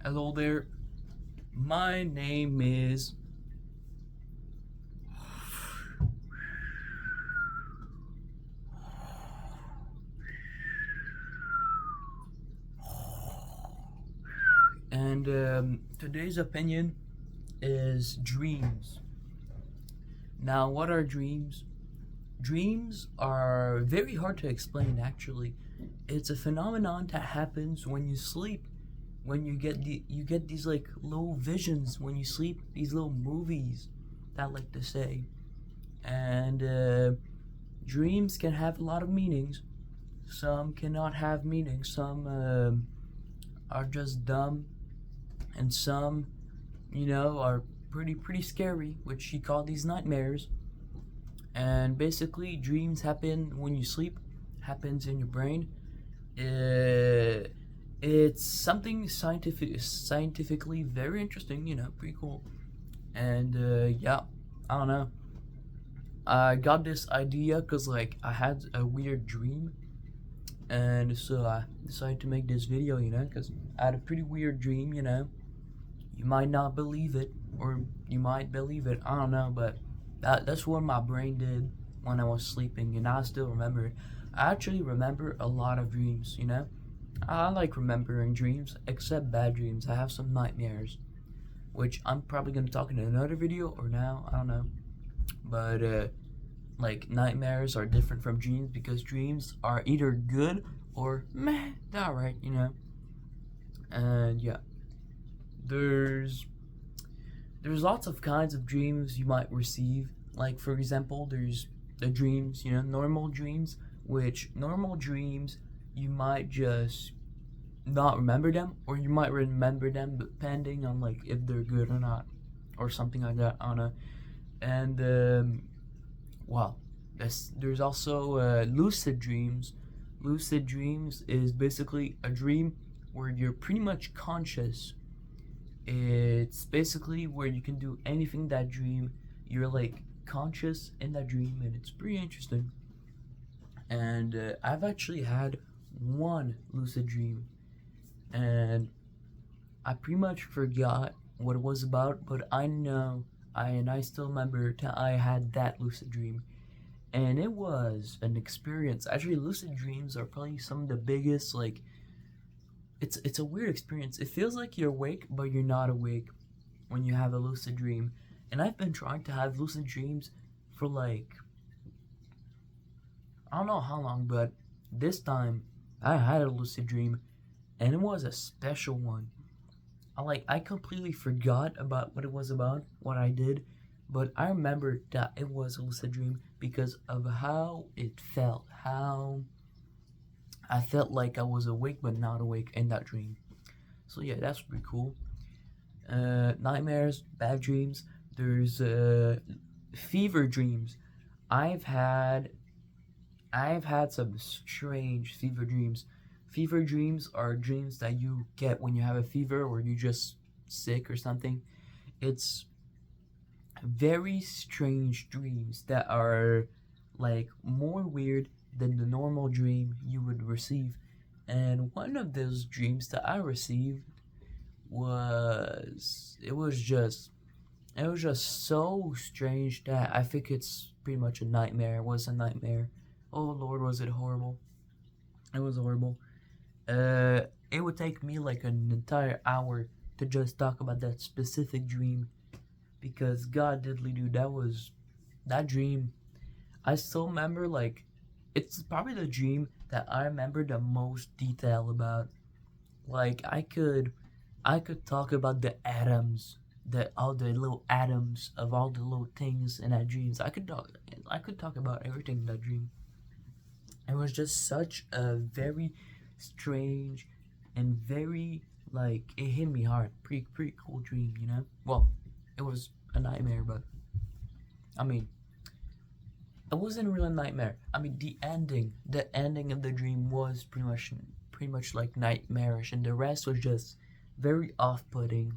Hello there. My name is. And today's opinion is dreams. Now, what are dreams? Dreams are very hard to explain, actually. It's a phenomenon that happens when you sleep. When you get these like little visions when you sleep, these little movies that I like to say. And dreams can have a lot of meanings. Some cannot have meaning. Some are just dumb, and some, are pretty scary, which she called these nightmares. And basically, dreams happen when you sleep. Happens in your brain. Uh, it's something scientifically very interesting. Pretty cool. And yeah, I don't know. I got this idea because like I had a weird dream, and so I decided to make this video. Because I had a pretty weird dream. You might not believe it, or you might believe it. I don't know, but that's what my brain did when I was sleeping, and I still remember it. I actually remember a lot of dreams. I like remembering dreams, except bad dreams. I have some nightmares, which I'm probably gonna talk in another video or now. I don't know, but like nightmares are different from dreams because dreams are either good or meh, alright. And yeah, there's there's lots of kinds of dreams you might receive. Like for example, there's the dreams, normal dreams, which normal dreams you might just not remember them, or you might remember them depending on like if they're good or not, or something like that. I don't know. And wow, there's also lucid dreams. Lucid dreams is basically a dream where you're pretty much conscious. It's basically where you can do anything in that dream. You're like conscious in that dream, and it's pretty interesting. And I've actually had one lucid dream, and I pretty much forgot what it was about, but I know I still remember that I had that lucid dream, and it was an experience. Actually, lucid dreams are probably some of the biggest. Like, it's a weird experience. It feels like you're awake, but you're not awake when you have a lucid dream. And I've been trying to have lucid dreams for like I don't know how long, but this time I had a lucid dream, and it was a special one. I completely forgot about what it was about, what I did, but I remember that it was a lucid dream because of how it felt, how I felt like I was awake but not awake in that dream. So yeah, that's pretty cool. Nightmares, bad dreams. There's fever dreams. I've had I've had some strange fever dreams. Fever dreams are dreams that you get when you have a fever or you just sick or something. It's very strange dreams that are like more weird than the normal dream you would receive. And one of those dreams that I received was it was just so strange that I think it's pretty much a nightmare. It was a nightmare. Oh Lord, was it horrible? It was horrible. It would take me like an entire hour to just talk about that specific dream because God diddly dude, that dream. I still remember like it's probably the dream that I remember the most detail about. Like I could talk about the atoms, the all the little atoms of all the little things in that dreams. I could talk about everything in that dream. It was just such a very strange and very like it hit me hard. Pretty cool dream. Well, it was a nightmare, but I mean, it wasn't really a nightmare. I mean, the ending of the dream was pretty much like nightmarish, and the rest was just very off-putting.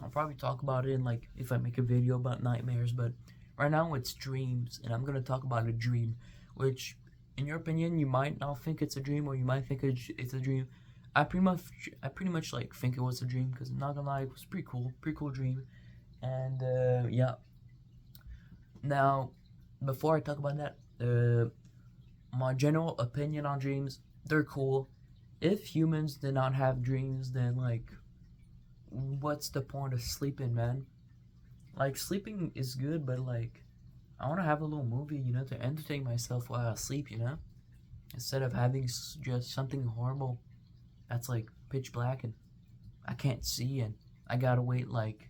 I'll probably talk about it in like if I make a video about nightmares, but right now it's dreams, and I'm gonna talk about a dream, which, in your opinion, you might not think it's a dream, or you might think it's a dream. I pretty much like think it was a dream, because I'm not gonna lie, it was pretty cool dream. And yeah. Now, before I talk about that, my general opinion on dreams, they're cool. If humans did not have dreams, then like, what's the point of sleeping, man? Like, sleeping is good, but like, I want to have a little movie, to entertain myself while I sleep, instead of having just something horrible that's like pitch black and I can't see, and I gotta wait like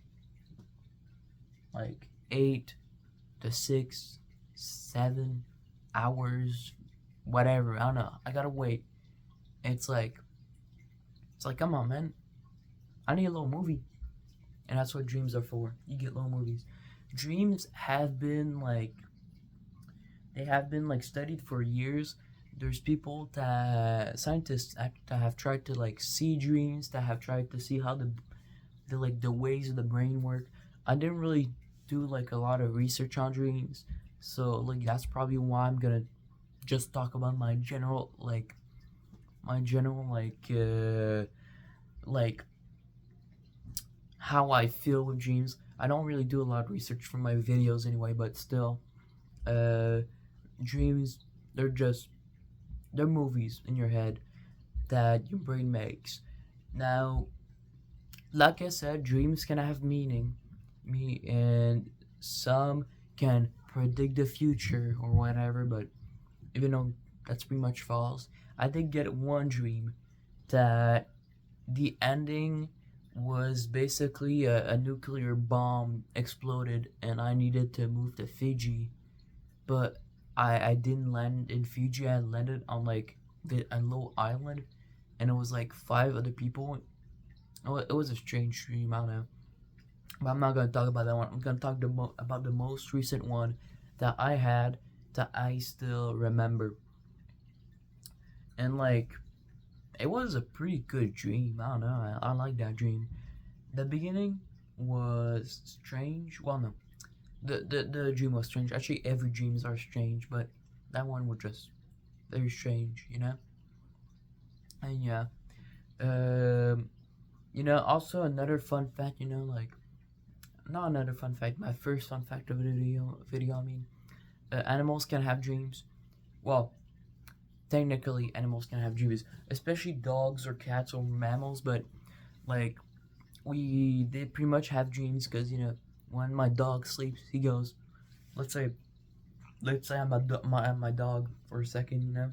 8 to 6, 7 hours, whatever. I don't know. I gotta wait. It's like come on, man. I need a little movie, and that's what dreams are for. You get little movies. Dreams have been like studied for years. There's people that scientists that have tried to like see dreams, that have tried to see how the ways of the brain work. I didn't really do like a lot of research on dreams, so like that's probably why I'm gonna just talk about my general how I feel with dreams. I don't really do a lot of research for my videos anyway, but still, dreams, they're movies in your head that your brain makes. Now, like I said, dreams can have meaning, and some can predict the future or whatever, but even though that's pretty much false, I did get one dream that the ending was basically a nuclear bomb exploded and I needed to move to Fiji, but I didn't land in Fiji. I landed on like a little island, and it was like 5 other people. It was a strange dream, I don't know. But I'm not gonna talk about that one. I'm gonna talk about the most recent one that I had that I still remember. And like, it was a pretty good dream. I don't know. I like that dream. The beginning was strange. Well, no, the dream was strange. Actually, every dreams are strange, but that one was just very strange, And yeah, also another fun fact, like, not another fun fact. My first fun fact of the video. I mean, animals can have dreams. Well, technically, animals can have dreams, especially dogs or cats or mammals. But like, they pretty much have dreams because when my dog sleeps, he goes. Let's say I'm my dog for a second,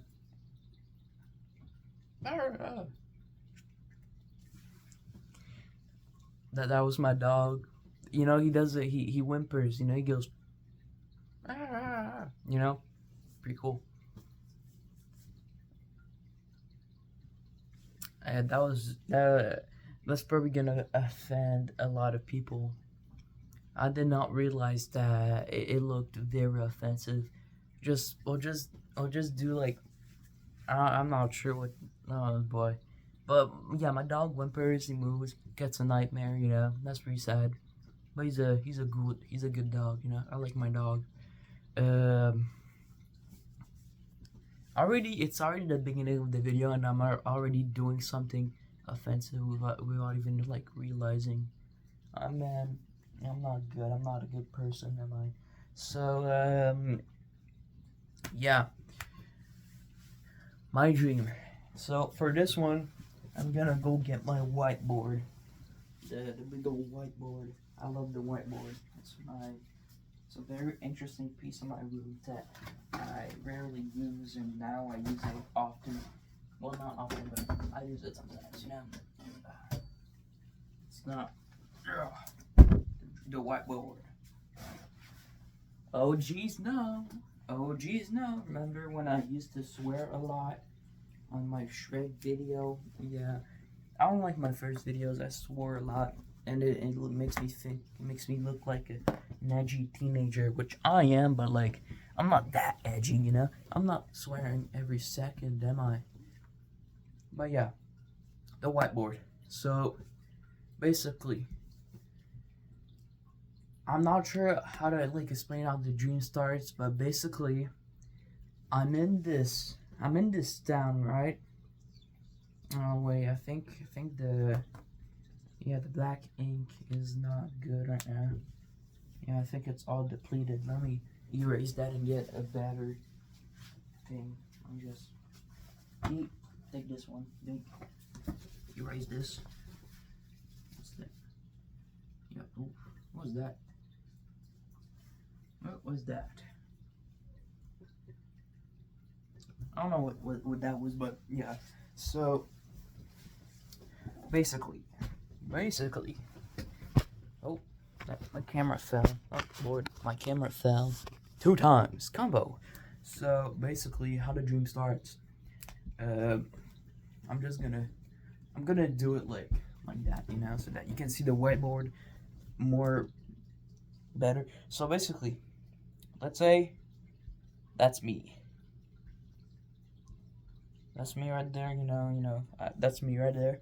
That was my dog. He does it. He whimpers. He goes. Pretty cool. And that's probably gonna offend a lot of people. I did not realize that it looked very offensive. I'll just do like, I'm not sure what. Oh boy, but yeah, my dog whimpers, he moves, gets a nightmare. That's pretty sad. But he's a good dog. I like my dog. It's already the beginning of the video, and I'm already doing something offensive without even like realizing. Man, I'm not good. I'm not a good person, am I? So yeah, my dream. So for this one, I'm gonna go get my whiteboard. The big old whiteboard. I love the whiteboard. It's a very interesting piece of my room that I rarely use, and now I use it often. Well, not often, but I use it sometimes, It's not the whiteboard. Oh geez, no. Oh geez, no. Remember when I used to swear a lot on my Shrek video? Yeah. I don't like my first videos. I swore a lot, and it makes me look like a an edgy teenager, which I am, but like, I'm not that edgy, I'm not swearing every second, am I? But yeah, the whiteboard. So basically, I'm not sure how to like explain how the dream starts, but basically, I'm in this town, right? Oh wait, I think the black ink is not good right now. Yeah, I think it's all depleted. Let me erase that and get a better thing. I'm just take this one. Erase this. What's that? Yeah. Ooh, what was that? What was that? I don't know what that was, but yeah. So basically, oh, my camera fell. Oh Lord, my camera fell 2 times combo. So basically, how the dream starts. I'm gonna do it like that, you know, so that you can see the whiteboard more better. So basically, let's say that's me. That's me right there, that's me right there.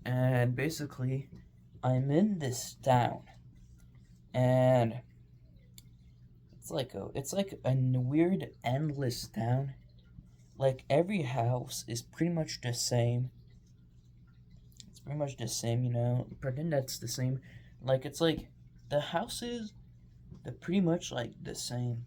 And basically, I'm in this town, and it's like a weird endless town. Like every house is pretty much the same. It's pretty much the same, Pretend that's the same. Like it's like the houses, they're pretty much like the same.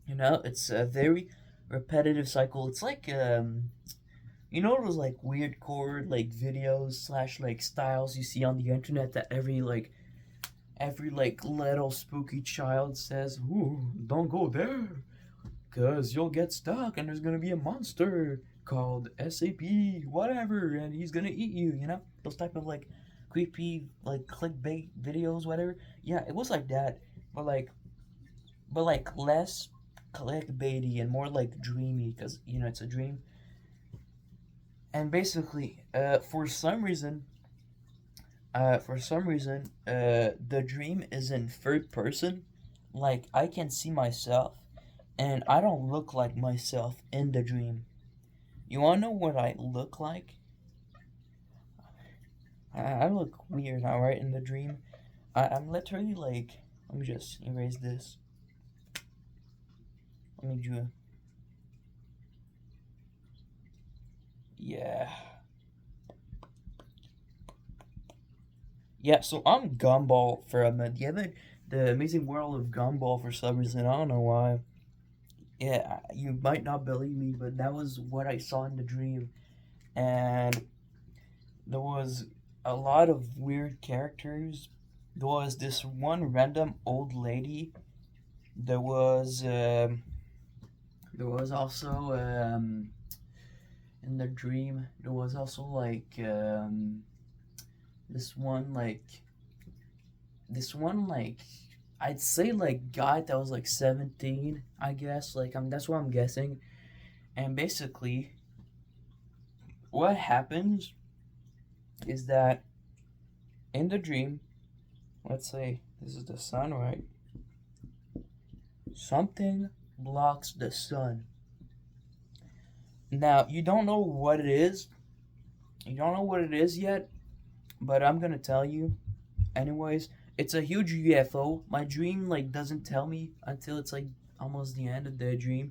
It's a very repetitive cycle. It's like those like weird core like videos slash like styles you see on the internet that every little spooky child says, "Ooh, don't go there, cause you'll get stuck and there's gonna be a monster called SAP whatever and he's gonna eat you." Those type of like creepy like clickbait videos, whatever. Yeah, it was like that, but less clickbaity and more like dreamy, because it's a dream. And basically, for some reason, the dream is in third person. Like I can see myself, and I don't look like myself in the dream. You wanna know what I look like? I look weird, alright, in the dream. I'm literally like, let me just erase this. Let me do. Yeah. Yeah, so I'm Gumball from the Amazing World of Gumball for some reason. I don't know why. Yeah, you might not believe me, but that was what I saw in the dream. And there was a lot of weird characters. There was this one random old lady. There was also in the dream there was also like this one like I'd say like guy that was like 17, I guess. Like that's what I'm guessing. And basically what happens is that in the dream, let's say this is the sun, right? Something blocks the sun. Now, you don't know what it is. You don't know what it is yet, but I'm gonna tell you. Anyways, it's a huge UFO. My dream doesn't tell me until it's like almost the end of the dream.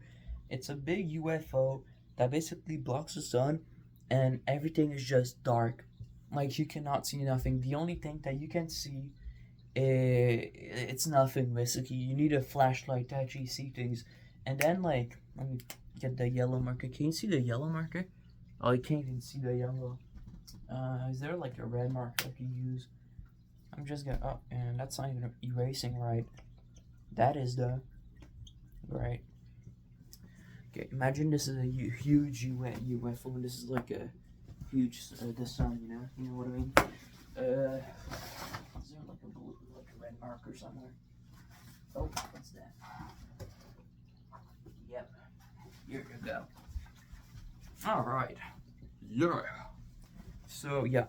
It's a big UFO that basically blocks the sun, and everything is just dark. Like you cannot see nothing. The only thing that you can see, it's nothing basically. You need a flashlight to actually see things. And then let me get the yellow marker. Can you see the yellow marker? Oh, you can't even see the yellow. Is there like a red marker I can use? I'm just gonna, oh, and that's not even erasing right. That is the, right. Okay, imagine this is a huge UFO, and this is like a huge, the sun, you know what I mean? Is there like a blue, like a red marker somewhere? Oh, what's that? Yep, here you go. Alright, yeah. So, yeah,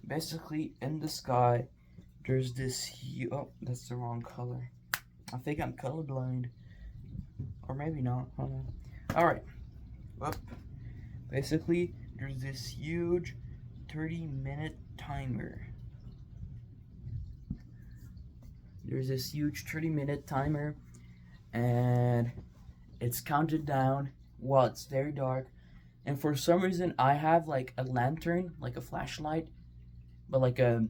basically in the sky, there's this oh, that's the wrong color. I think I'm colorblind. Or maybe not, I don't know. Alright, well, basically, there's this huge 30-minute timer. There's this huge 30-minute timer, and it's counted down while it's very dark. And for some reason, I have like a lantern, like a flashlight, but like a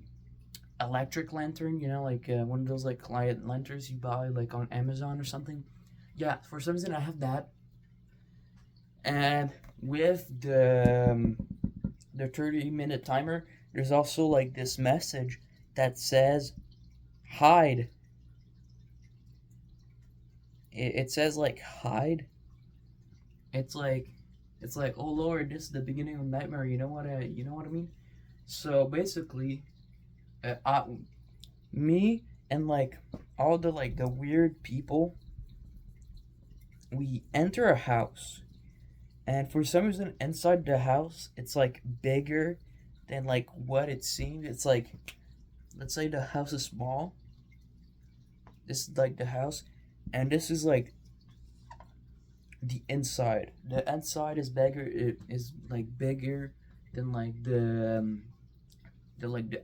electric lantern, like one of those like client lanterns you buy like on Amazon or something. Yeah, for some reason I have that, and with the 30-minute timer, there's also like this message that says hide. It says like hide. It's like oh Lord, this is the beginning of nightmare. You know what I mean? So basically, I, me and like all the like the weird people, we enter a house, and for some reason inside the house it's like bigger than like what it seems. It's like, let's say the house is small. This is like the house, and this is like the inside. The inside is bigger. It is like bigger than like the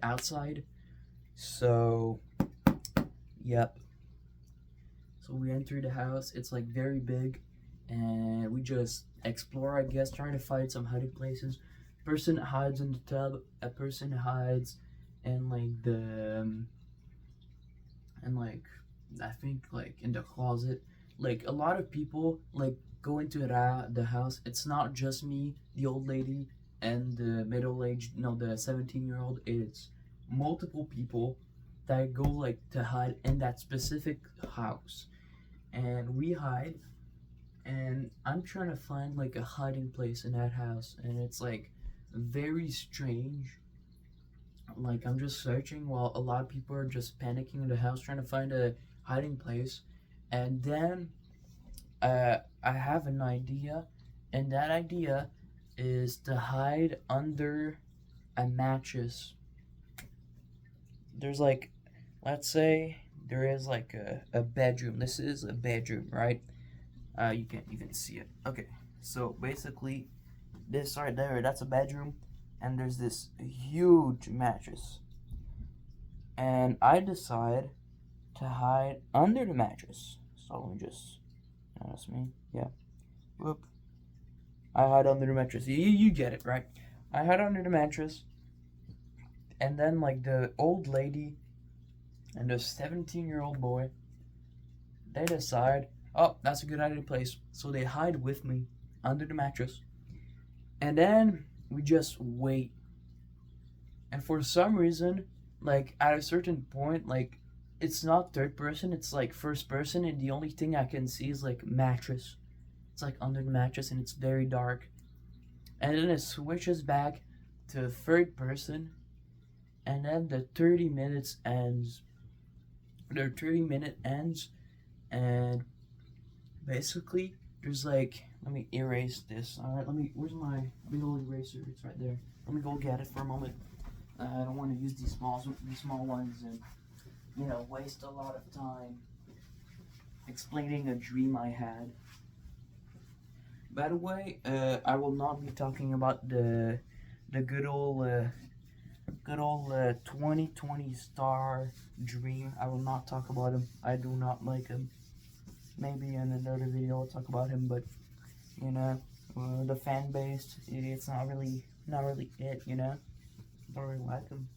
outside. So yep. So we enter the house. It's like very big, and we just explore, I guess, trying to find some hiding places. Person hides in the tub. A person hides in like and like I think like in the closet. Like a lot of people like go into the house. It's not just me, the old lady, and the middle aged, no, the 17-year-old. It's multiple people that go like to hide in that specific house, and we hide. And I'm trying to find like a hiding place in that house, and it's like very strange. Like I'm just searching while a lot of people are just panicking in the house trying to find a hiding place. And then I have an idea, and that idea is to hide under a mattress. There's like, let's say there is like a bedroom. This is a bedroom, right? You can't even see it. Okay, so basically, this right there, that's a bedroom, and there's this huge mattress. And I decide to hide under the mattress. So let me just, that's me, yeah. Whoop. I hide under the mattress. You get it, right? I hide under the mattress, and then like the old lady and the 17-year-old boy, they decide, oh, that's a good hiding place. So they hide with me under the mattress. And then we just wait. And for some reason, like at a certain point, like it's not third person, it's like first person, and the only thing I can see is like mattress. It's like under the mattress, and it's very dark. And then it switches back to third person, and then the 30 minutes ends. The 30-minute ends, and basically there's like, let me erase this. All right, where's my big old eraser? It's right there. Let me go get it for a moment. I don't want to use these small ones and waste a lot of time explaining a dream I had. By the way, I will not be talking about the good old 2020 star dream. I will not talk about him. I do not like him. Maybe in another video I'll talk about him, but the fan base, it's not really it. Don't really like him.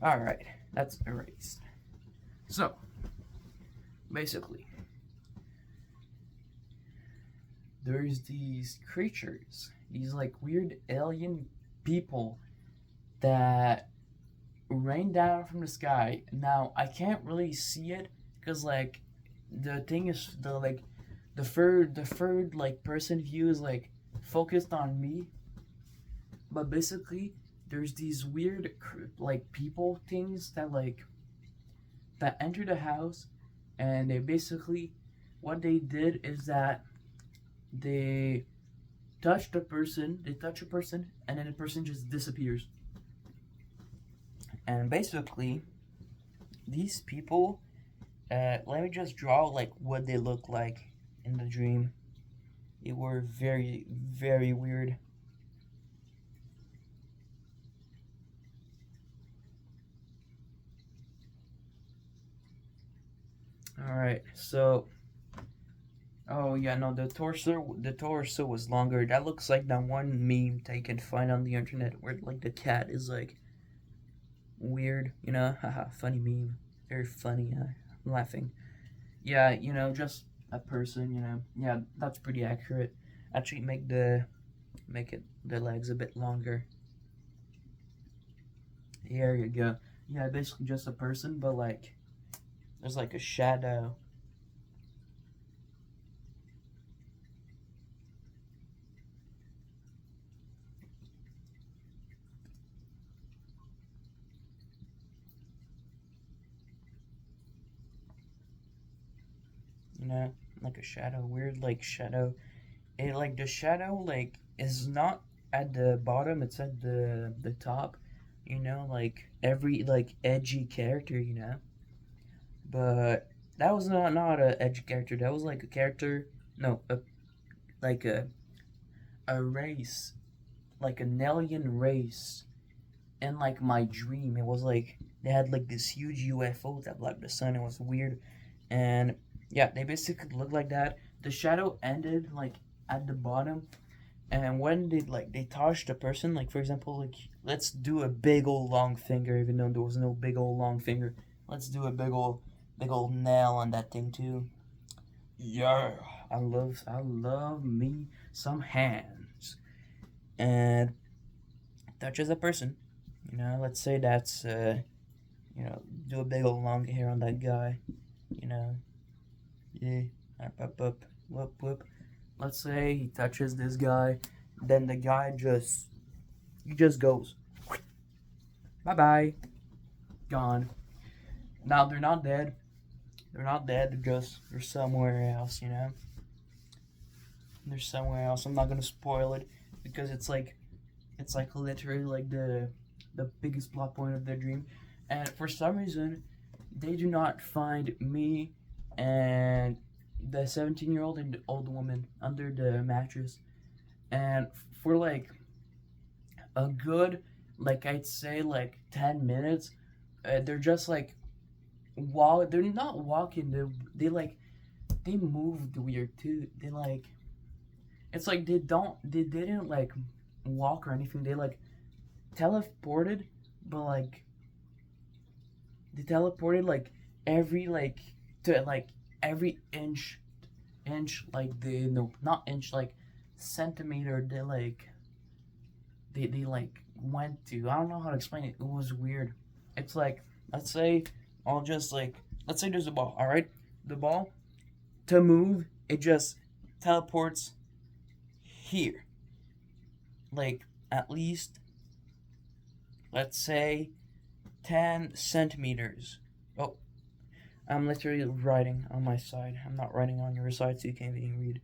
All right, that's erased. So basically, there's these creatures, these like weird alien people that rain down from the sky. Now I can't really see it because like the thing is the third like person view is like focused on me. But basically, there's these weird like people things that enter the house, and they basically, what they did is that they touch a person, and then the person just disappears. And basically, these people, let me just draw like what they look like in the dream. They were very, very weird. Alright, so Oh yeah, no, the torso was longer. That looks like that one meme that you can find on the internet where like the cat is like weird, haha, funny meme, very funny. I'm laughing. Yeah, just a person, Yeah, that's pretty accurate. Actually, make it the legs a bit longer. Here you go. Yeah, basically just a person, but like there's like a shadow. you know, like a shadow, weird like shadow. It like the shadow like is not at the bottom; it's at the top. Like every like edgy character, But that was not a edgy character. That was like a character, no, like a race, like an alien race. In like my dream, it was like they had like this huge UFO that blocked the sun. It was weird, and yeah, they basically looked like that. The shadow ended like at the bottom, and when they touched the person, like for example, like let's do a big old long finger, even though there was no big old long finger. Let's do a big old nail on that thing too. Yeah, I love me some hands, and touches a person. Let's say that's do a big old long hair on that guy. You know, yeah, up, whoop, whoop. Let's say he touches this guy, then the guy he just goes, bye bye, gone. Now they're not dead. They're not dead. They're somewhere else. They're somewhere else. I'm not gonna spoil it because it's like literally like the biggest plot point of their dream, and for some reason, they do not find me and the 17-year-old and the old woman under the mattress, and for like a good, like I'd say like 10 minutes, they're just like they're not walking. They moved weird too. They like it's like they didn't like walk or anything. They like teleported, but like they teleported like every like to like every inch like they no not inch like centimeter they like went to. I don't know how to explain it. It was weird. It's like let's say I'll just like let's say there's a ball. All right, the ball to move it just teleports here like at least let's say 10 centimeters. Oh, I'm literally writing on my side. I'm not writing on your side, so you can't even read.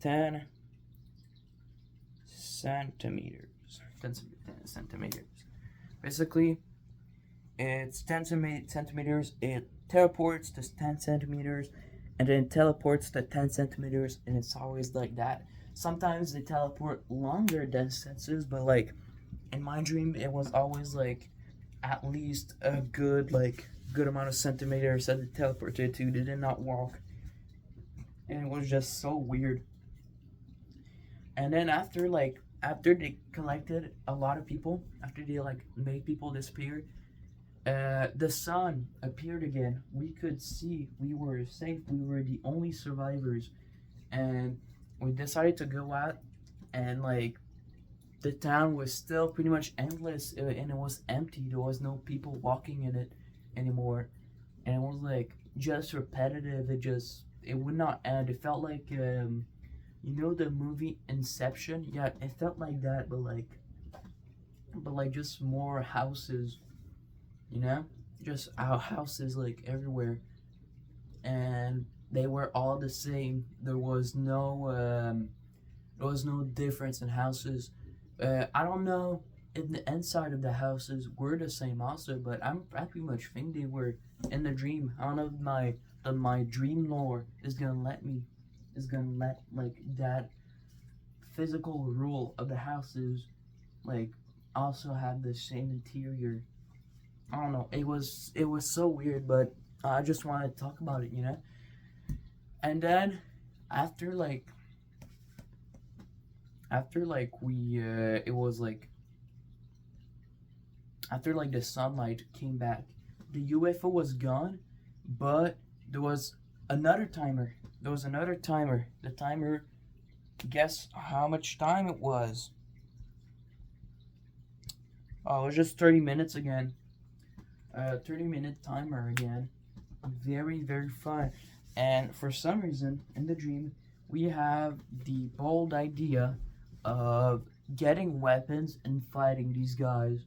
10 centimeters. 10 centimeters. Basically, it's 10 centimeters. It teleports to 10 centimeters, and then it teleports to 10 centimeters, and it's always like that. Sometimes they teleport longer distances, but like in my dream, it was always like at least a good amount of centimeters that they teleported to. They did not walk, and it was just so weird. And then after they collected a lot of people, after they like made people disappear, the sun appeared again. We could see we were safe. We were the only survivors, and we decided to go out, and like the town was still pretty much endless, and it was empty. There was no people walking in it anymore, and it was like just repetitive. It would not end. It felt like the movie Inception. Yeah, it felt like that, but like just more houses. You know, just our houses like everywhere, and they were all the same. There was no difference in houses. I don't know if the inside of the houses were the same also, but I pretty much think they were in the dream. I don't know if my dream lore is gonna let like that physical rule of the houses like also have the same interior. I don't know. It was so weird, but I just wanted to talk about it. And then after like we it was like after like the sunlight came back, the UFO was gone, but there was another timer. The timer, guess how much time it was? Oh, it was just 30 minutes again. 30-minute timer again. Very, very fun. And for some reason, in the dream, we have the bold idea of getting weapons and fighting these guys.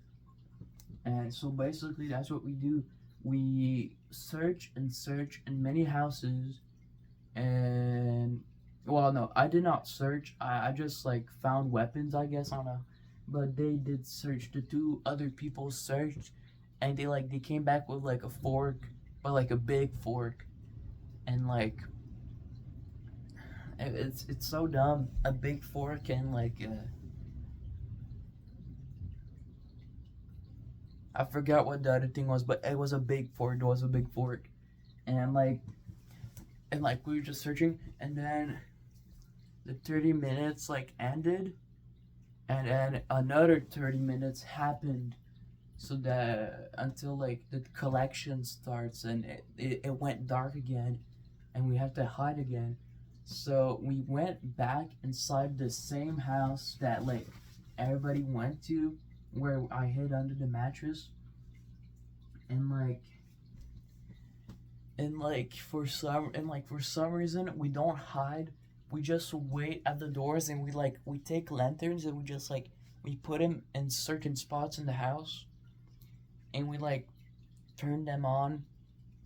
And so basically, that's what we do. We search and search in many houses, and well, no, I did not search. I just like found weapons, I guess. I don't know, but they did search. The two other people searched, and they came back with like a fork, but like a big fork, and like it's so dumb. A big fork and like I forgot what the other thing was, but it was a big fork. It was a big fork, and like we were just searching, and then the 30 minutes like ended, and then another 30 minutes happened, so that until like the collection starts, and it went dark again, and we had to hide again. So we went back inside the same house that like everybody went to, where I hid under the mattress, and for some reason we don't hide. We just wait at the doors, and we take lanterns, and we just like we put them in certain spots in the house, and we like turn them on,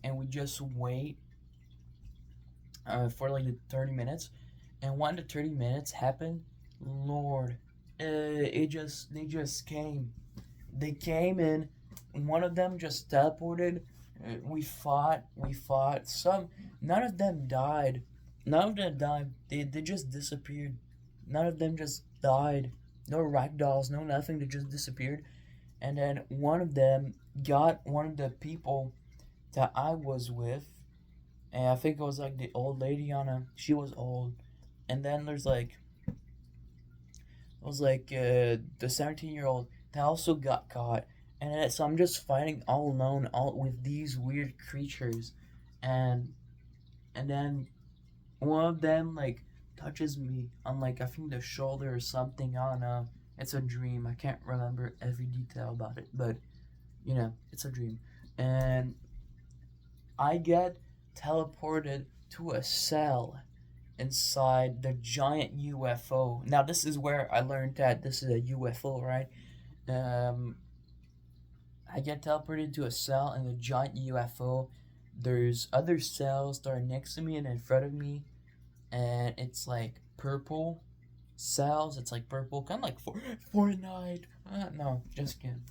and we just wait for like the 30 minutes. And when the 30 minutes happened, Lord, they just came. They came in. One of them just teleported. We fought. None of them died. None of them died. They just disappeared. None of them just died. No ragdolls, no nothing. They just disappeared. And then one of them got one of the people that I was with, and I think it was like the old lady on a. She was old, and then there's like it was like the 17-year-old that also got caught, and then, so I'm just fighting all alone, all with these weird creatures, and then one of them like touches me on like I think the shoulder or something. I don't know. It's a dream. I can't remember every detail about it, but it's a dream, and I get teleported to a cell inside the giant UFO. Now this is where I learned that this is a UFO, right? Um, I get teleported to a cell in the giant UFO. There's other cells that are next to me and in front of me, and it's like purple cells. It's like purple, kind of like Fortnite. No, just kidding.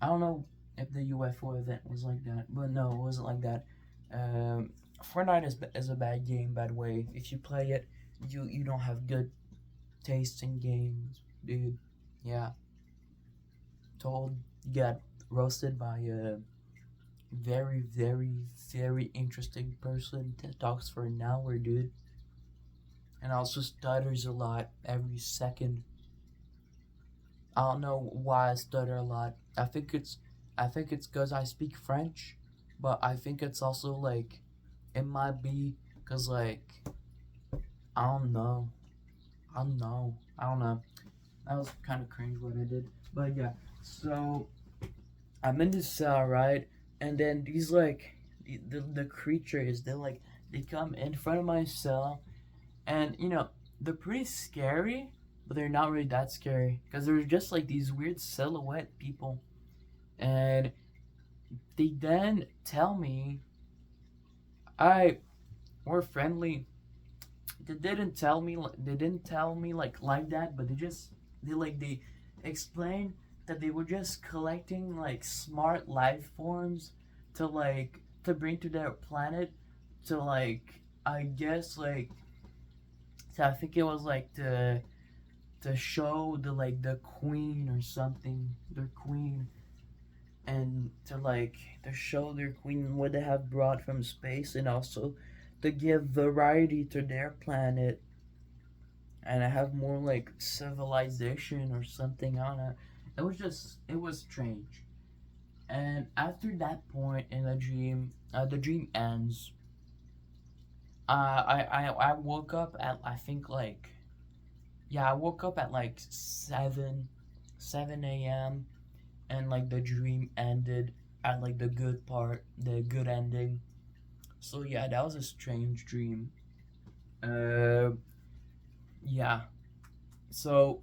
I don't know if the UFO event was like that, but no, it wasn't like that. Um, Fortnite is a bad game, bad way. If you play it, you don't have good taste in games, dude. Yeah, told you got roasted by a very, very, very interesting person that talks for an hour, dude. And also stutters a lot every second. I don't know why I stutter a lot. I think it's because I speak French, but I think it's also like it might be because like I don't know. I don't know. That was kind of cringe what I did, but yeah. So I'm in this cell, right? And then these like the creatures, they come in front of my cell, and they're pretty scary, but they're not really that scary because they're just like these weird silhouette people, and they then tell me, "I we're friendly." They didn't tell me like that, but they explained that they were just collecting like smart life forms to bring to their planet, to like I guess like so I think it was like to show the queen or something, their queen, and to show their queen what they have brought from space, and also to give variety to their planet and have more like civilization or something on it. It was strange. And after that point in the dream ends. I woke up at I think like yeah, I woke up at like 7 a.m. and like the dream ended at like the good part, the good ending. So yeah, that was a strange dream. Uh, yeah. So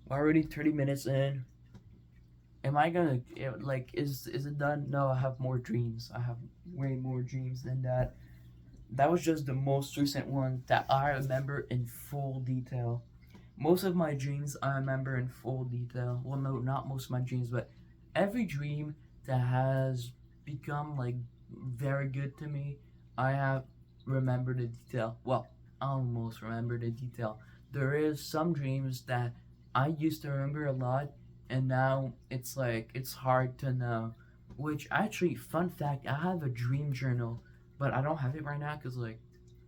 we're already 30 minutes in. Am I gonna like is it done? No, I have more dreams. I have way more dreams than that. That was just the most recent one that I remember in full detail. Most of my dreams I remember in full detail. Well, no, not most of my dreams, but every dream that has become like very good to me, I have remembered the detail. Well, almost remember the detail. There is some dreams that I used to remember a lot, and now it's like it's hard to know. Which actually, fun fact, I have a dream journal, but I don't have it right now because like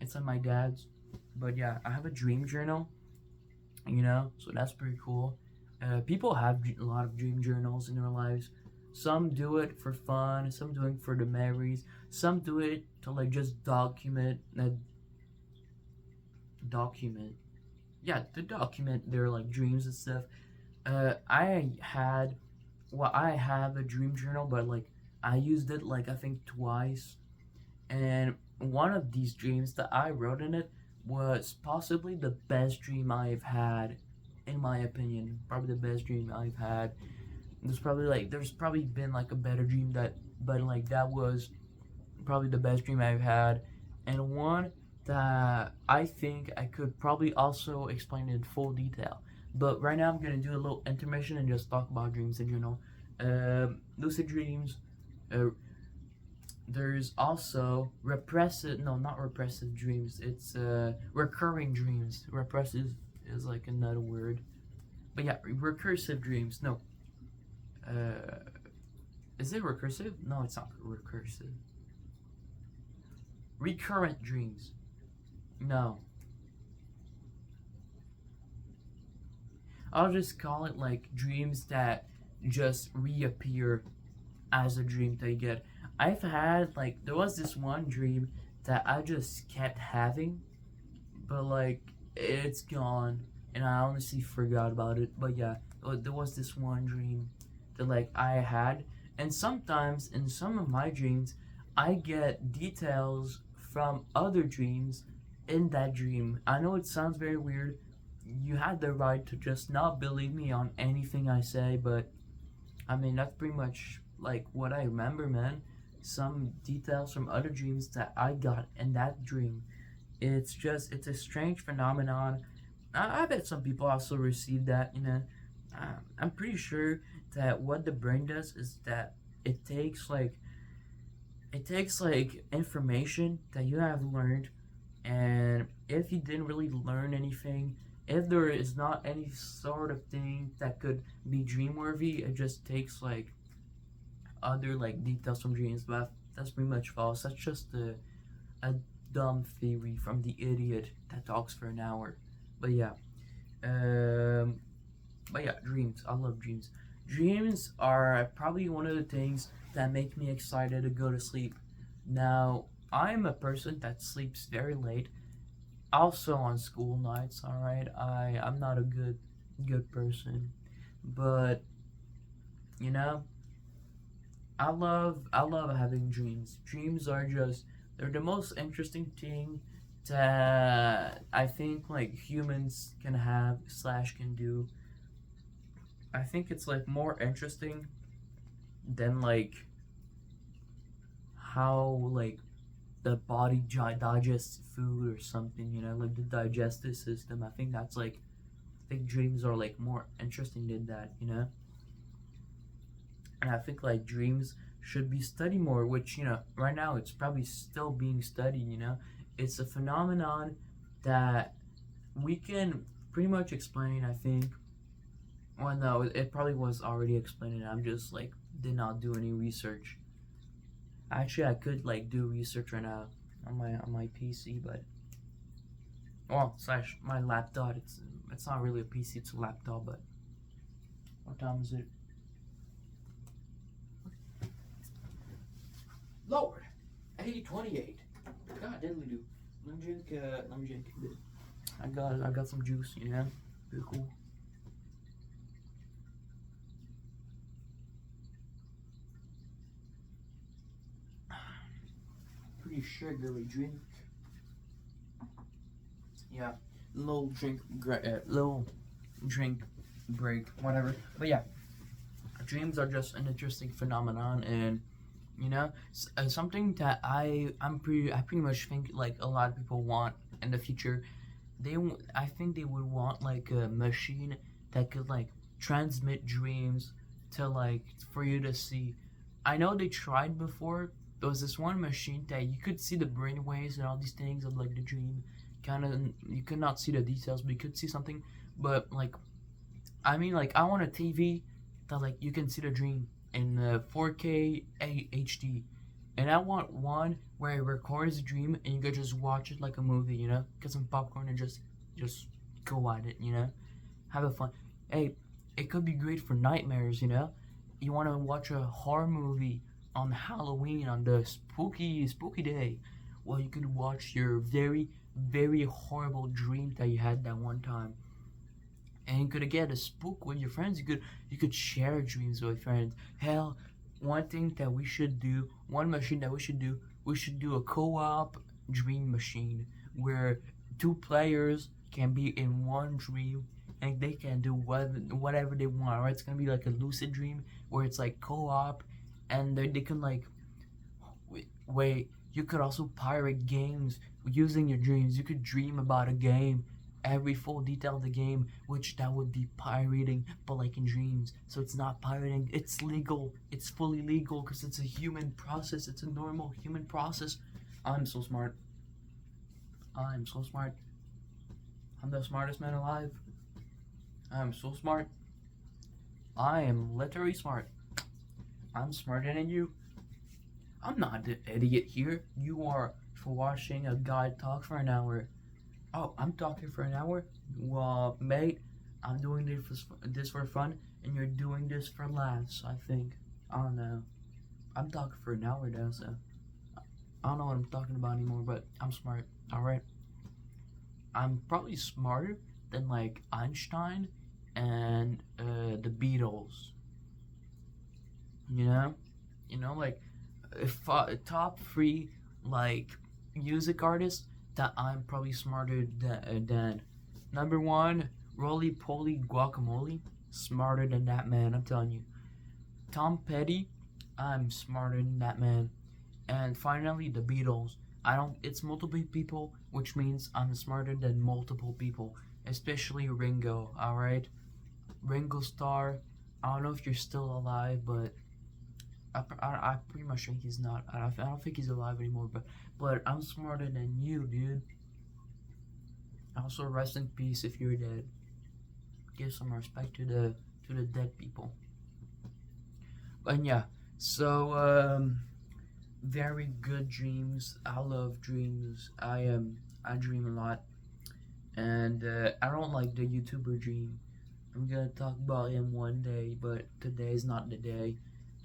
it's on my dad's. But yeah, I have a dream journal, so that's pretty cool. People have a lot of dream journals in their lives. Some do it for fun, some do it for the memories, some do it to like just document yeah, to document their like dreams and stuff. I had I have a dream journal, but like I used it like I think twice, and one of these dreams that I wrote in it was possibly the best dream I've had, in my opinion. Probably the best dream I've had. There's probably been like a better dream but like that was probably the best dream I've had, and one that I think I could probably also explain in full detail. But right now I'm gonna do a little intermission and just talk about dreams in general. Lucid dreams. Uh, there's also repressive, no, not repressive dreams. It's recurring dreams. Repressive is like another word. But yeah, recursive dreams. No. Uh, is it recursive? No, it's not recursive. Recurrent dreams. No. I'll just call it like dreams that just reappear as a dream that you get. I've had like there was this one dream that I just kept having, but like it's gone, and I honestly forgot about it. But yeah, there was this one dream that like I had, and sometimes in some of my dreams, I get details from other dreams in that dream. I know it sounds very weird. You had the right to just not believe me on anything I say, but I mean, that's pretty much like what I remember, man. Some details from other dreams that I got in that dream. It's a strange phenomenon. I bet some people also receive that. I'm pretty sure that what the brain does is that it takes like it takes like information that you have learned, and if you didn't really learn anything, if there is not any sort of thing that could be dream worthy, it just takes like other like details from dreams. But that's pretty much false. That's just a dumb theory from the idiot that talks for an hour. But yeah, um, but yeah, dreams. I love dreams. Dreams are probably one of the things that make me excited to go to sleep. Now, I'm a person that sleeps very late, also on school nights. All right, I'm not a good person, but you know, I love having dreams. Dreams are just they're the most interesting thing that I think like humans can have slash can do. I think it's like more interesting than like how like the body digests food or something. Like the digestive system. I think that's like I think dreams are like more interesting than that. And I think like dreams should be studied more, which right now it's probably still being studied. It's a phenomenon that we can pretty much explain, I think. Well, no, it probably was already explained, and I'm just like did not do any research. Actually, I could like do research right now. on my PC, but well, slash my laptop. It's not really a PC, it's a laptop. But what time is it? Lord, 8:28. God diddly do. Let me drink a bit. I got some juice, you know? Pretty cool. Pretty sugary drink. Yeah, little drink break, whatever. But yeah, dreams are just an interesting phenomenon, and you know, something that I pretty much think like a lot of people want in the future. I think they would want like a machine that could like transmit dreams to like for you to see. I know they tried before. There was this one machine that you could see the brain waves and all these things of like the dream. Kind of, you could not see the details, but you could see something. But like, I mean, like I want a TV that like you can see the dream in 4K HD, and I want one where it records the dream and you could just watch it like a movie, you know, get some popcorn and just go at it, you know, have a fun. Hey, it could be great for nightmares, you know. You want to watch a horror movie on Halloween on the spooky day. Well, you could watch your very horrible dream that you had that one time, and you could get a spook with your friends. You could share dreams with friends. Hell, one thing that we should do, one machine that we should do a co-op dream machine where two players can be in one dream and they can do whatever they want. Right? It's gonna be like a lucid dream where it's like co-op, and they can like wait. You could also pirate games using your dreams. You could dream about a game, every full detail of the game, which that would be pirating, but like in dreams. So it's not pirating, it's legal. It's fully legal because it's a human process. It's a normal human process. I'm so smart. I'm so smart. I'm the smartest man alive. I'm so smart. I am literally smart. I'm smarter than you. I'm not the idiot here. You are for watching a guy talk for an hour. Oh, I'm talking for an hour? Well, mate, I'm doing this for fun, and you're doing this for laughs, I think. I don't know. I'm talking for an hour though, so I don't know what I'm talking about anymore, but I'm smart, alright? I'm probably smarter than, like, Einstein and the Beatles. You know? You know, like, top three, like, music artists that I'm probably smarter than. Number one, Roly Poly Guacamole. Smarter than that man, I'm telling you. Tom Petty, I'm smarter than that man. And finally, the Beatles. It's multiple people, which means I'm smarter than multiple people. Especially Ringo, alright? Ringo Starr, I don't know if you're still alive, but I pretty much think he's not. I don't think he's alive anymore, but I'm smarter than you, dude. Also, rest in peace if you're dead. Give some respect to the dead people. But yeah, so very good dreams. I love dreams. I dream a lot, and I don't like the YouTuber dream. I'm gonna talk about him one day, but today is not the day,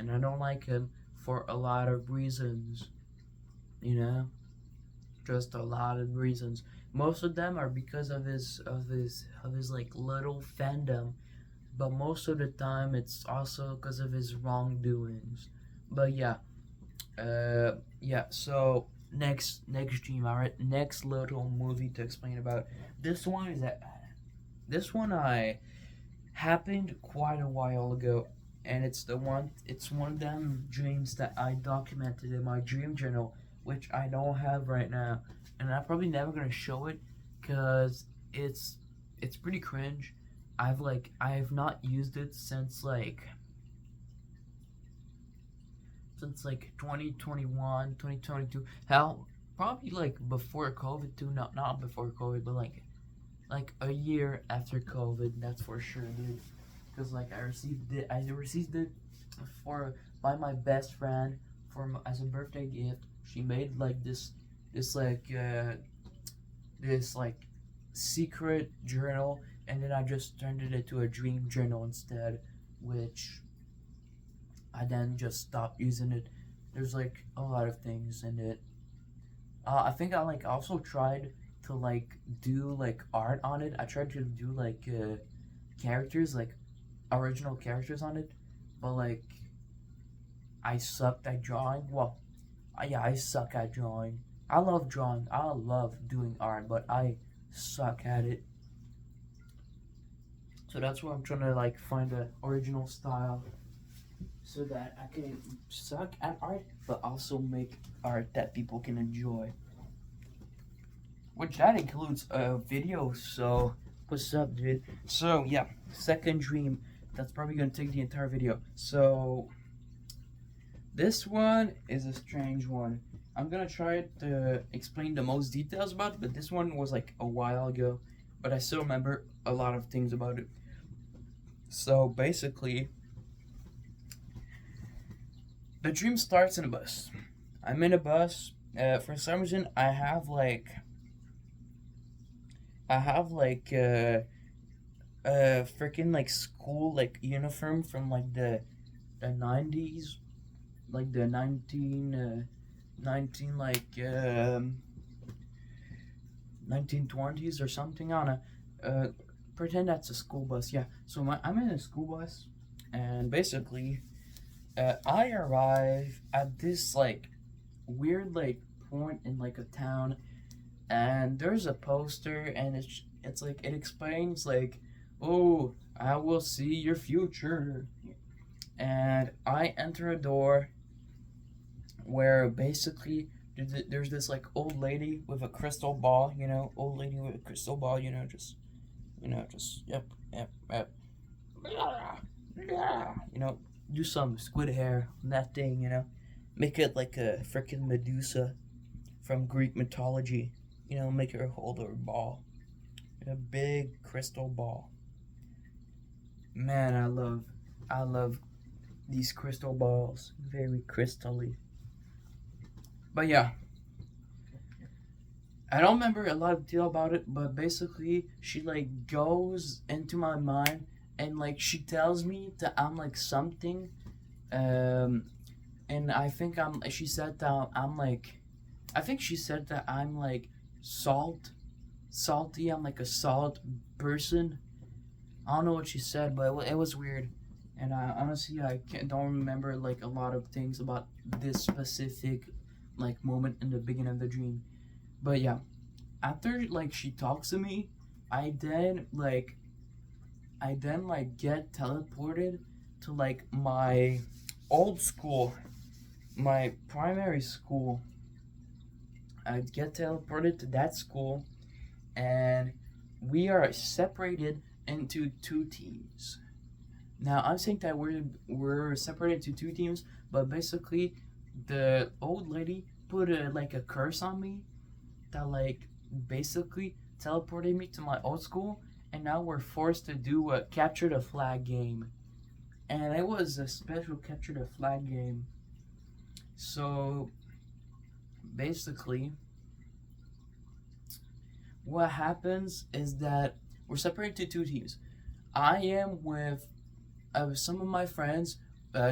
and I don't like him for a lot of reasons. You know, just a lot of reasons. Most of them are because of his like little fandom, but most of the time it's also because of his wrongdoings. But yeah, yeah. So next dream, alright. Next little movie to explain about. This one I happened quite a while ago, and it's one of them dreams that I documented in my dream journal, which I don't have right now, and I'm probably never gonna show it because it's pretty cringe. I have not used it since like 2021, 2022. Hell, probably like before COVID too. Not before COVID, but like a year after COVID. That's for sure, dude. Because like I received it by my best friend as a birthday gift. She made like this this like this like secret journal, and then I just turned it into a dream journal instead, which I then just stopped using it. There's like a lot of things in it. I think I like also tried to like do like art on it. I tried to do like characters, like original characters on it, but like I sucked at drawing. Well, yeah, I suck at drawing. I love drawing. I love doing art, but I suck at it. So that's why I'm trying to like find an original style so that I can suck at art, but also make art that people can enjoy. Which that includes a video. So what's up, dude? So yeah, second dream. That's probably gonna take the entire video. So this one is a strange one. I'm gonna try to explain the most details about it, but this one was like a while ago, but I still remember a lot of things about it. So basically, the dream starts in a bus. I'm in a bus. For some reason, I have a freaking like school like uniform from like the 90s, like the 19 like 1920s or something. On a pretend that's a school bus. Yeah. So I'm in a school bus, and basically, I arrive at this like weird like point in like a town, and there's a poster, and it's like it explains like, oh, I will see your future, and I enter a door where basically there's this like old lady with a crystal ball, old lady with a crystal ball, just yep, do some squid hair on that thing, make it like a freaking Medusa from Greek mythology, make her hold her ball, a big crystal ball. Man, I love these crystal balls, very crystally. But yeah, I don't remember a lot of detail about it, but basically she like goes into my mind, and like she tells me that I'm like something, and I think she said that I'm like, I think she said that I'm like salty. I'm like a salt person. I don't know what she said, but it was weird. And I honestly don't remember like a lot of things about this specific like moment in the beginning of the dream. But yeah, after like she talks to me, I then like get teleported to like my old school, my primary school. I get teleported to that school, and we are separated into two teams. Now I'm saying that we're separated into two teams, but basically the old lady put like a curse on me that like basically teleported me to my old school, and now we're forced to do a capture the flag game, and it was a special capture the flag game. So basically, what happens is that we're separated to two teams. I am with some of my friends.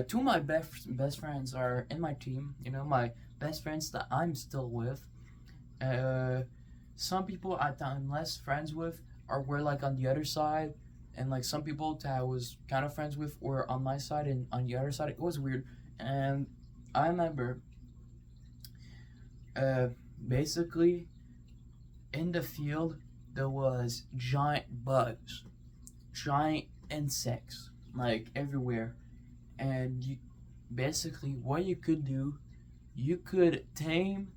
Two of my best friends are in my team. My best friends that I'm still with. Some people I'm less friends with were like on the other side, and like some people that I was kind of friends with were on my side and on the other side. It was weird, and I remember, basically, in the field there was giant bugs, giant insects, like everywhere, and basically what you could do, you could tame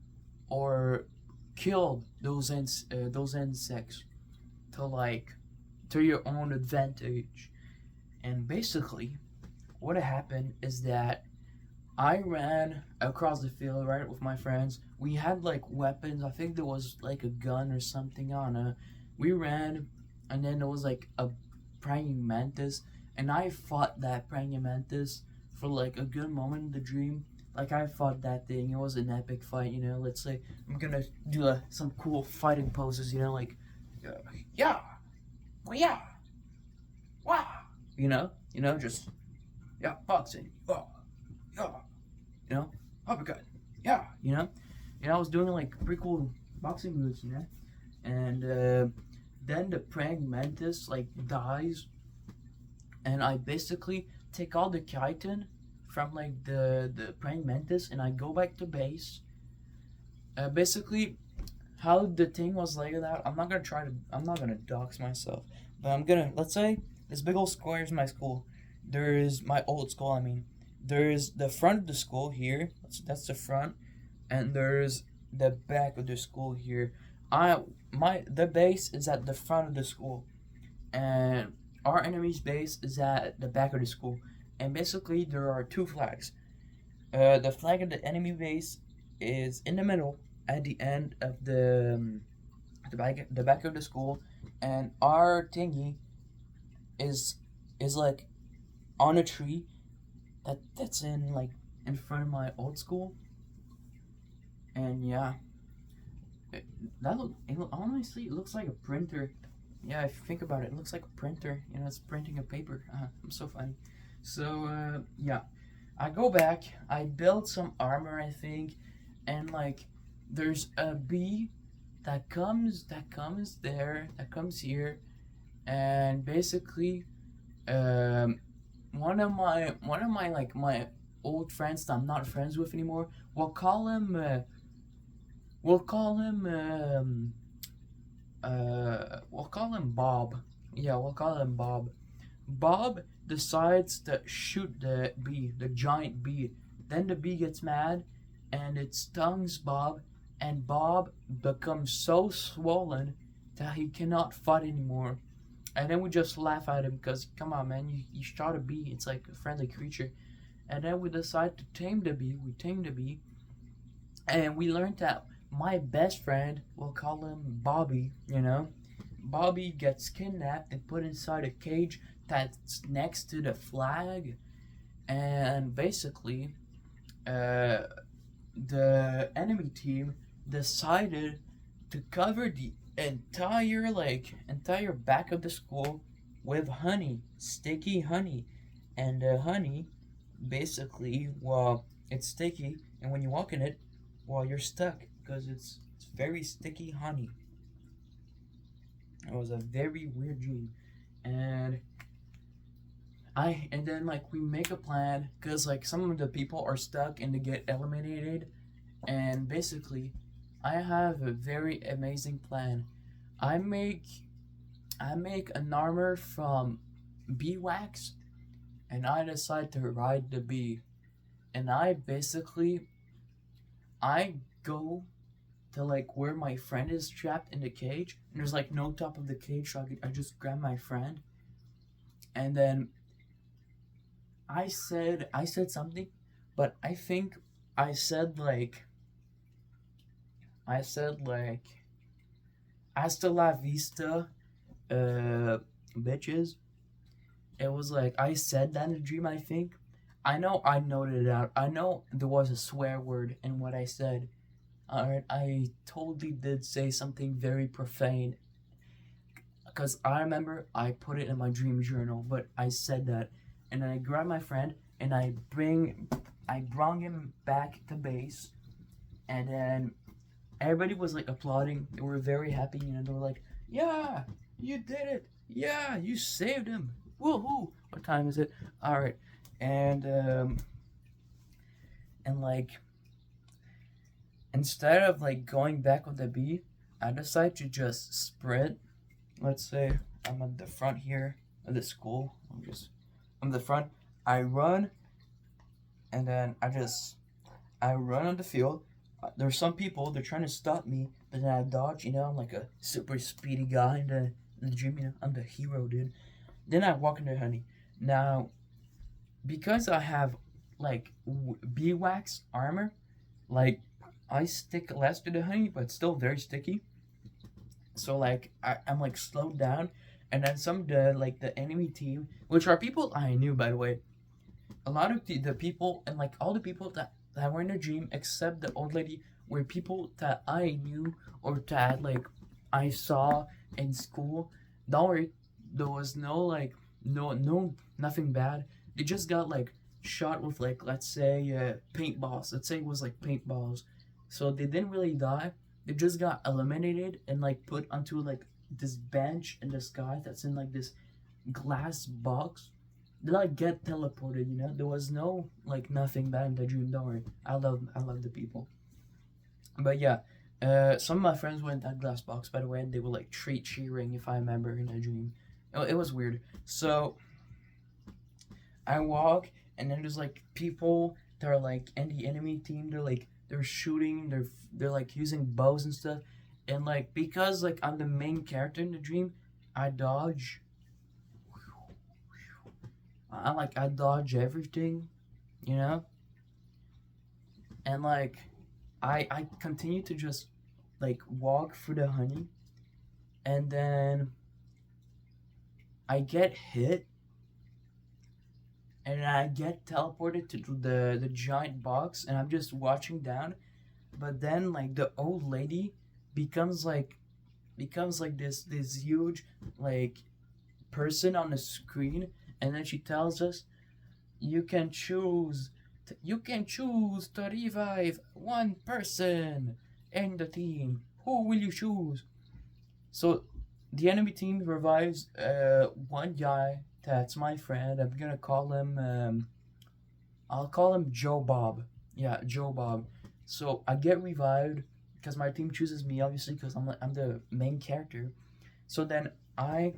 or kill those insects to your own advantage. And basically, what happened is that I ran across the field right with my friends. We had like weapons. I think there was like a gun or something on it. We ran, and then there was like a praying mantis, and I fought that praying mantis for like a good moment in the dream. Like I fought that thing. It was an epic fight. Let's say I'm gonna do some cool fighting poses. Like yeah, well, yeah, wow. Just yeah, boxing. Oh, yeah, uppercut. Yeah, I was doing like pretty cool boxing moves. And then the praying mantis like dies, and I basically take all the chitin from like the praying mantis, and I go back to base. Basically, how the thing was laid out. I'm not gonna dox myself, but I'm gonna, let's say this big old square is my school. There is my old school. I mean, there's the front of the school here. That's the front, and there's the back of the school here. The base is at the front of the school, and our enemy's base is at the back of the school. And basically, there are two flags. The flag of the enemy base is in the middle at the end of the back of the school, and our thingy is like on a tree that's in like in front of my old school. And yeah, honestly, it looks like a printer. Yeah, if you think about it, it looks like a printer. It's printing a paper. I'm so funny. So yeah, I go back. I build some armor, I think, and like there's a bee that comes here, and basically, one of my like my old friends that I'm not friends with anymore. We'll call him. We'll call him Bob. Yeah, we'll call him Bob. Bob decides to shoot the bee, the giant bee. Then the bee gets mad, and it stings Bob, and Bob becomes so swollen that he cannot fight anymore. And then we just laugh at him because, come on, man, you shot a bee. It's like a friendly creature. And then we decide to tame the bee. We tame the bee, and we learned that my best friend, we'll call him Bobby, Bobby gets kidnapped and put inside a cage that's next to the flag. And basically, the enemy team decided to cover the entire back of the school with honey, sticky honey. And the honey, basically, well, it's sticky, and when you walk in it, well, you're stuck because it's very sticky honey. It was a very weird dream. And then like we make a plan because like some of the people are stuck and they get eliminated. And basically, I have a very amazing plan. I make an armor from bee wax, and I decide to ride the bee. And I go to like where my friend is trapped in the cage, and there's like no top of the cage, so I just grab my friend, and then I said something, but I think I said like hasta la vista, bitches. It was like I said that in a dream, I think. I know I noted it out. I know there was a swear word in what I said. Alright, I totally did say something very profane. Because I remember I put it in my dream journal, but I said that. And then I grabbed my friend and I brought him back to base. And then everybody was like applauding. They were very happy. They were like, yeah, you did it. Yeah, you saved him. Woohoo. What time is it? Alright. And like, instead of like going back with the bee, I decide to just sprint. Let's say I'm at the front here of the school. I'm the front. I run, and then I run on the field. There's some people, they're trying to stop me, but then I dodge. I'm like a super speedy guy in the gym. I'm the hero, dude. Then I walk into honey. Now, because I have like bee wax armor, like I stick less to the honey, but still very sticky. So like I'm like slowed down, and then some of the enemy team, which are people I knew, by the way. A lot of the people, and like all the people that that were in a dream, except the old lady, were people that I knew or that like I saw in school. Don't worry, there was no like no nothing bad. They just got like shot with like, let's say, paintballs. Let's say it was like paintballs. So they didn't really die. They just got eliminated and like put onto like this bench in the sky that's in like this glass box. They like get teleported, you know. There was no like nothing bad in the dream. Don't worry. I love the people. But yeah, some of my friends went in that glass box, by the way, and they were like treat cheering, if I remember, in a dream. It was weird. So I walk, and then there's like people that are like in the enemy team. They're shooting. They're like using bows and stuff. And like because like I'm the main character in the dream, I dodge. I dodge everything, you know. And like I continue to just like walk through the honey, and then I get hit, and I get teleported to the giant box, and I'm just watching down. But then like the old lady becomes like this huge like person on the screen, and then she tells us you can choose you can choose to revive one person in the team. Who will you choose? So the enemy team revives one guy that's my friend. I'm gonna call him I'll call him Joe Bob. Yeah, Joe Bob. So I get revived because my team chooses me, obviously, because I'm the main character. So then I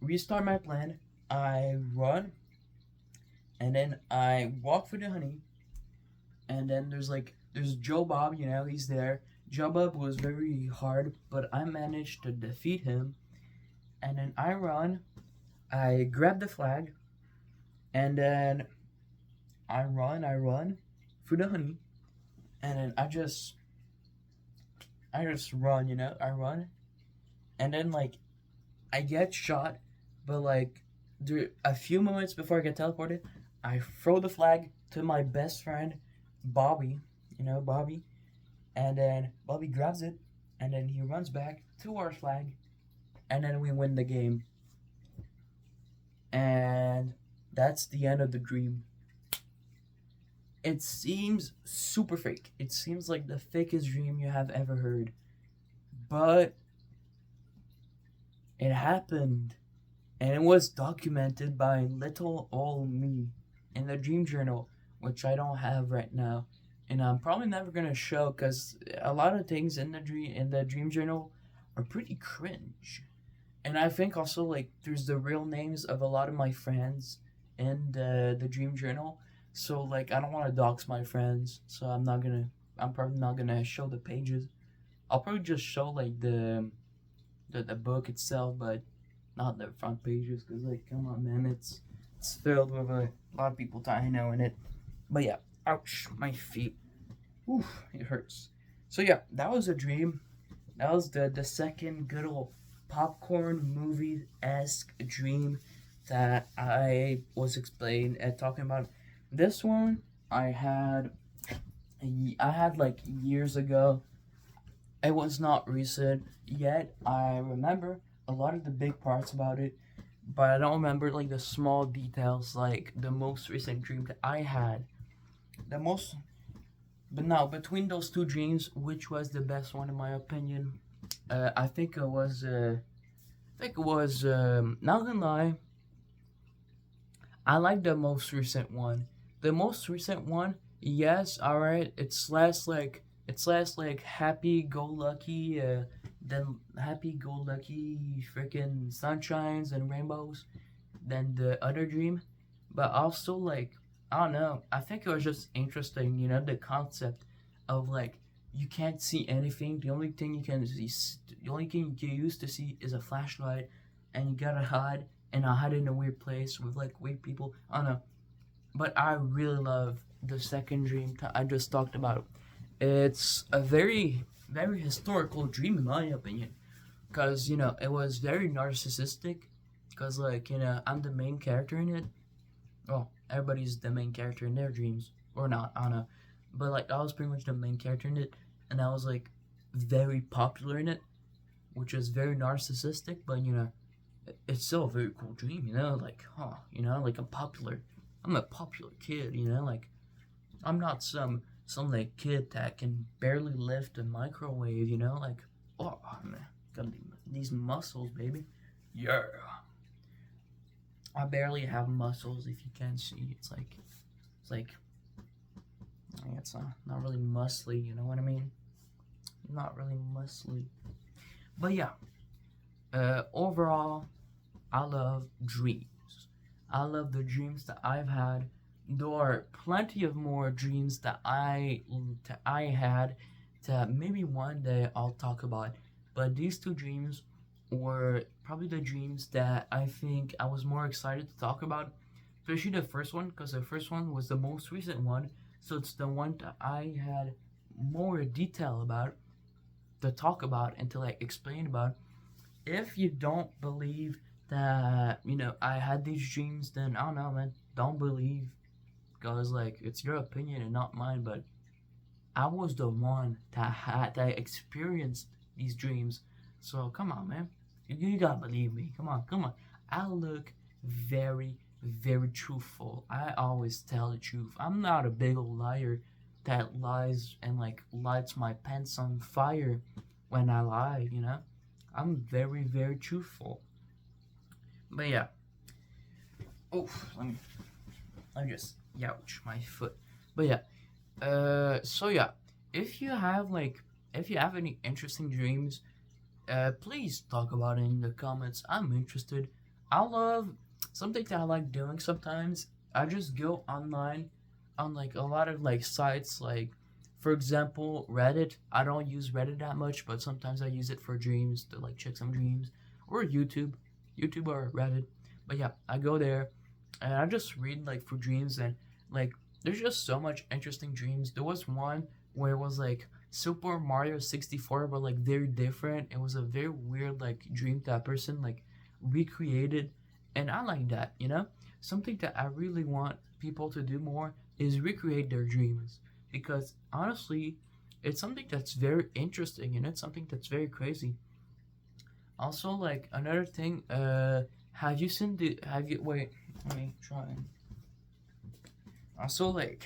restart my plan. I run, and then I walk for the honey, and then there's Joe Bob. You know, he's there. Joe Bob was very hard, but I managed to defeat him. And then I run. I grab the flag, and then I run through the honey, and then I just run. You know, I run, and then like I get shot, but like a few moments before I get teleported, I throw the flag to my best friend, Bobby. You know, Bobby, and then Bobby grabs it, and then he runs back to our flag, and then we win the game. And that's the end of the dream. It seems super fake. It seems like the fakest dream you have ever heard. But it happened. And it was documented by little old me in the dream journal, which I don't have right now. And I'm probably never gonna show because a lot of things in the dream journal are pretty cringe. And I think also like there's the real names of a lot of my friends in the dream journal. So like I don't want to dox my friends, so I'm probably not gonna show the pages. I'll probably just show like the book itself, but not the front pages, because like come on man, it's filled with a lot of people I know in it. But yeah, ouch, my feet. Oof, it hurts. So yeah, that was a dream. That was the second good old popcorn movie esque dream that I was explained and talking about. This one I had like years ago. It was not recent yet. I remember a lot of the big parts about it, but I don't remember like the small details, like the most recent dream that I had. The most, but now between those two dreams, which was the best one in my opinion? I think it was. Not gonna lie, I like the most recent one. The most recent one, yes, alright. It's less like happy go lucky, than happy go lucky freaking sunshines and rainbows than the other dream. But also like I don't know. I think it was just interesting, the concept of like you can't see anything. The only thing you can use to see is a flashlight, and you gotta hide and I hide in a weird place with like weird people. I don't know, but I really love the second dream I just talked about. It's a very very historical dream in my opinion, because it was very narcissistic, because like I'm the main character in it. Well, everybody's the main character in their dreams, or not, I don't know. but like I was pretty much the main character in it, and I was like very popular in it, which is very narcissistic, but it's still a very cool dream, like, like I'm a popular kid, like I'm not some like kid that can barely lift a microwave, like, oh man, got these muscles, baby. Yeah. I barely have muscles, if you can't see. It's like it's not really muscly, you know what I mean? Not really muscly. But yeah, overall, I love dreams. I love the dreams that I've had. There are plenty of more dreams that I had that maybe one day I'll talk about. But these two dreams were probably the dreams that I think I was more excited to talk about, especially the first one, because the first one was the most recent one, so it's the one that I had more detail about to talk about and to like explain about. If you don't believe that I had these dreams, then I don't know, man, don't believe, because like it's your opinion and not mine. But I was the one that experienced these dreams, so come on, man. You gotta believe me. Come on. I look very, very truthful. I always tell the truth. I'm not a big old liar that lies and like lights my pants on fire when I lie, I'm very, very truthful. But yeah. Oh, let me just youch my foot. But yeah. So yeah, if you have any interesting dreams, please talk about it in the comments. I'm interested. I love something that I like doing sometimes. I just go online on like a lot of like sites, like for example Reddit. I don't use Reddit that much, but sometimes I use it for dreams, to like check some dreams, or YouTube or Reddit. But yeah, I go there and I just read like for dreams, and like there's just so much interesting dreams. There was one where it was like Super Mario 64, but like very different. It was a very weird like dream that person like recreated, and I like that. Something that I really want people to do more is recreate their dreams, because honestly, it's something that's very interesting and it's something that's very crazy. Also, like another thing, have you seen the? Have you wait? Let me try. Also, like,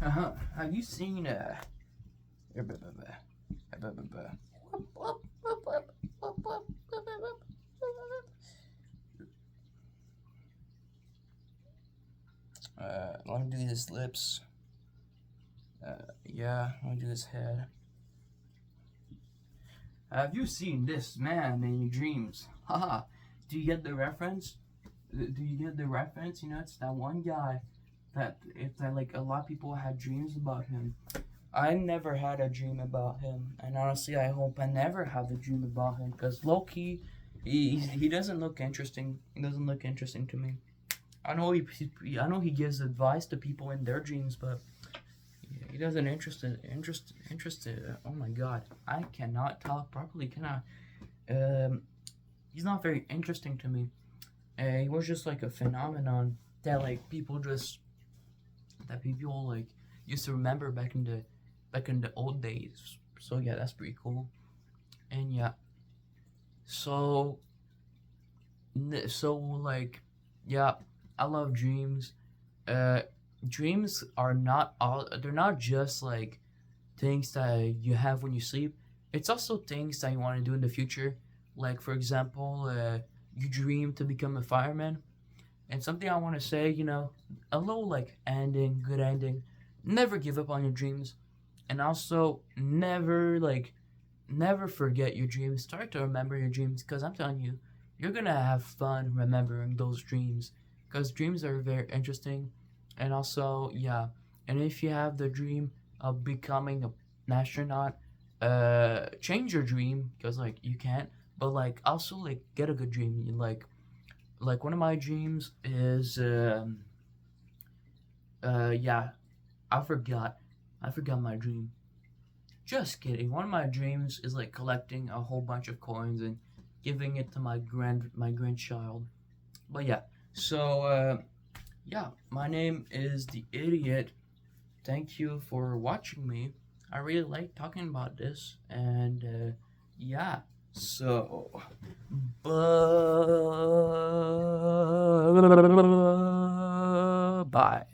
have you seen let me do his lips. Yeah, let me do his head. Have you seen this man in your dreams? Haha. Do you get the reference? Do you get the reference? It's that one guy that like a lot of people had dreams about him. I never had a dream about him, and honestly, I hope I never have a dream about him, because low-key, he doesn't look interesting. He doesn't look interesting to me. I know he gives advice to people in their dreams, but he doesn't interested. Oh my God, I cannot talk properly. Can I? He's not very interesting to me. He was just like a phenomenon that like people like used to remember back in the old days. So yeah, that's pretty cool. And yeah, so like, yeah, I love dreams. Dreams are they're not just like things that you have when you sleep. It's also things that you want to do in the future. Like for example, you dream to become a fireman. And something I want to say, a little like good ending. Never give up on your dreams, and also never forget your dreams. Start to remember your dreams, because I'm telling you, you're gonna have fun remembering those dreams, because dreams are very interesting. And also, yeah, and if you have the dream of becoming an astronaut, change your dream, because like you can't, but like also like get a good dream. Like one of my dreams is yeah, I forgot my dream. Just kidding. One of my dreams is like collecting a whole bunch of coins and giving it to my grandchild. But yeah, so yeah, my name is the Idiot, thank you for watching me. I really like talking about this, and yeah. So, bye.